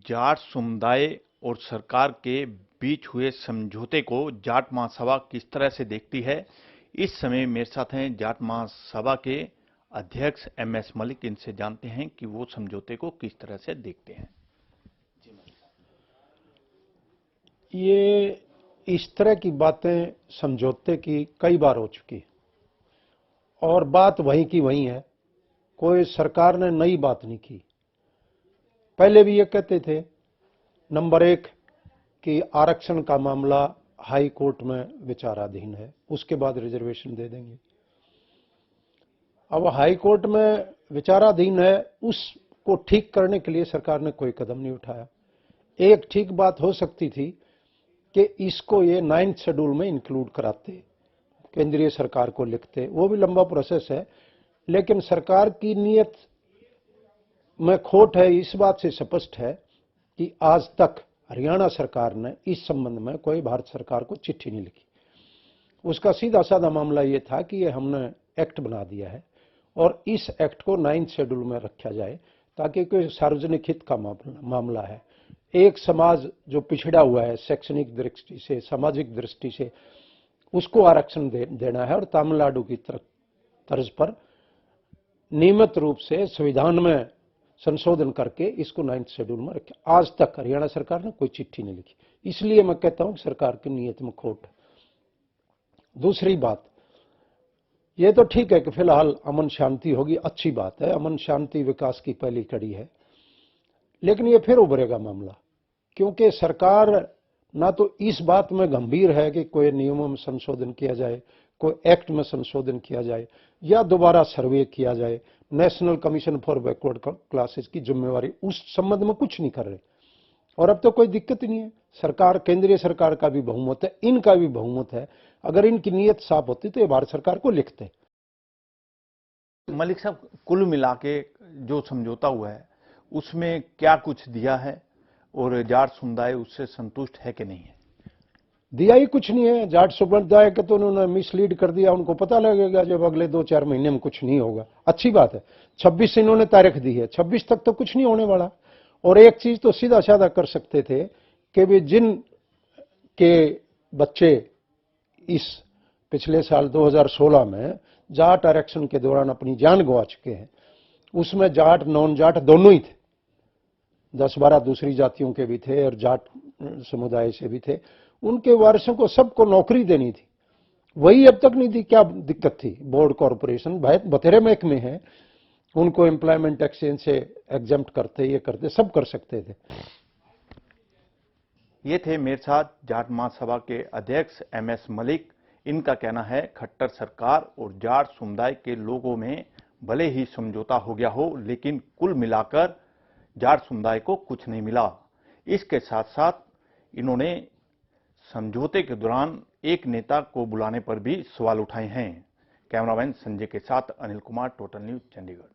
जाट समुदाय और सरकार के बीच हुए समझौते को जाट महासभा किस तरह से देखती है। इस समय मेरे साथ हैं जाट महासभा के अध्यक्ष एमएस मलिक। इनसे जानते हैं कि वो समझौते को किस तरह से देखते हैं। ये इस तरह की बातें समझौते की कई बार हो चुकी और बात वहीं की वहीं है। कोई सरकार ने नई बात नहीं की। पहले भी ये कहते थे नंबर एक कि आरक्षण का मामला हाई कोर्ट में विचाराधीन है, उसके बाद रिजर्वेशन दे देंगे। अब हाई कोर्ट में विचाराधीन है, उसको ठीक करने के लिए सरकार ने कोई कदम नहीं उठाया। एक ठीक बात हो सकती थी कि इसको ये 9th शेड्यूल में इंक्लूड कराते, केंद्रीय सरकार को लिखते। वो भी लंबा प्रोसेस है, लेकिन सरकार की नीयत में खोट है इस बात से स्पष्ट है कि आज तक हरियाणा सरकार ने इस संबंध में कोई भारत सरकार को चिट्ठी नहीं लिखी। उसका सीधा साधा मामला ये था कि ये हमने एक्ट बना दिया है और इस एक्ट को 9th शेड्यूल में रखा जाए ताकि कोई सार्वजनिक हित का मामला है। एक समाज जो पिछड़ा हुआ है शैक्षणिक दृष्टि से, सामाजिक दृष्टि से, उसको आरक्षण देना है और तमिलनाडु की तर्ज पर नियमित रूप से संविधान में संशोधन करके इसको 9th शेड्यूल में रखा। आज तक हरियाणा सरकार ने कोई चिट्ठी नहीं लिखी, इसलिए मैं कहता हूं कि सरकार की नीयत में खोट है। दूसरी बात, ये तो ठीक है कि फिलहाल अमन शांति होगी, अच्छी बात है, अमन शांति विकास की पहली कड़ी है, लेकिन ये फिर उभरेगा मामला, क्योंकि सरकार ना तो इस बात में गंभीर है कि कोई नियमों में संशोधन किया जाए, कोई एक्ट में संशोधन किया जाए या दोबारा सर्वे किया जाए। National commission for backward classes की जिम्मेवारी उस संबंध में कुछ नहीं कर रहे, और अब तो कोई दिक्कत ही नहीं है। सरकार, केंद्रीय सरकार का भी बहुमत है, इनका भी बहुमत है। अगर इनकी नीयत साफ होती तो ये भारत सरकार को लिखते। मलिक साहब, कुल मिला के जो समझौता हुआ है उसमें क्या कुछ दिया है और जाट समुदाय उससे संतुष्ट है कि नहीं है? दिया ही कुछ नहीं है। जाट समुदाय के तो उन्होंने मिसलीड कर दिया। उनको पता लगेगा जब अगले 2-4 महीने में कुछ नहीं होगा। अच्छी बात है, 26 इन्होंने तारीख दी है, 26 तक तो कुछ नहीं होने वाला। और एक चीज तो सीधा साधा कर सकते थे कि वे जिन के बच्चे इस पिछले साल 2016 में जाट आरक्षण के दौरान अपनी जान गंवा चुके हैं, उसमें जाट नॉन जाट दोनों ही थे, 10-12 दूसरी जातियों के भी थे और जाट समुदाय से भी थे। उनके वारिसों को सबको नौकरी देनी थी, वही अब तक नहीं दी। क्या दिक्कत थी? बोर्ड कॉरपोरेशन बतेरे महकमे हैं, उनको एम्प्लॉयमेंट एक्सचेंज से एग्जम्प्ट करते, ये करते, सब कर सकते थे। ये थे मेरे साथ जाट महासभा के अध्यक्ष एमएस मलिक। इनका कहना है खट्टर सरकार और जाट समुदाय के लोगों में भले ही समझौता हो गया हो, लेकिन कुल मिलाकर जाट समुदाय को कुछ नहीं मिला। इसके साथ साथ इन्होंने समझौते के दौरान एक नेता को बुलाने पर भी सवाल उठाए हैं। कैमरामैन संजय के साथ अनिल कुमार, टोटल न्यूज, चंडीगढ़।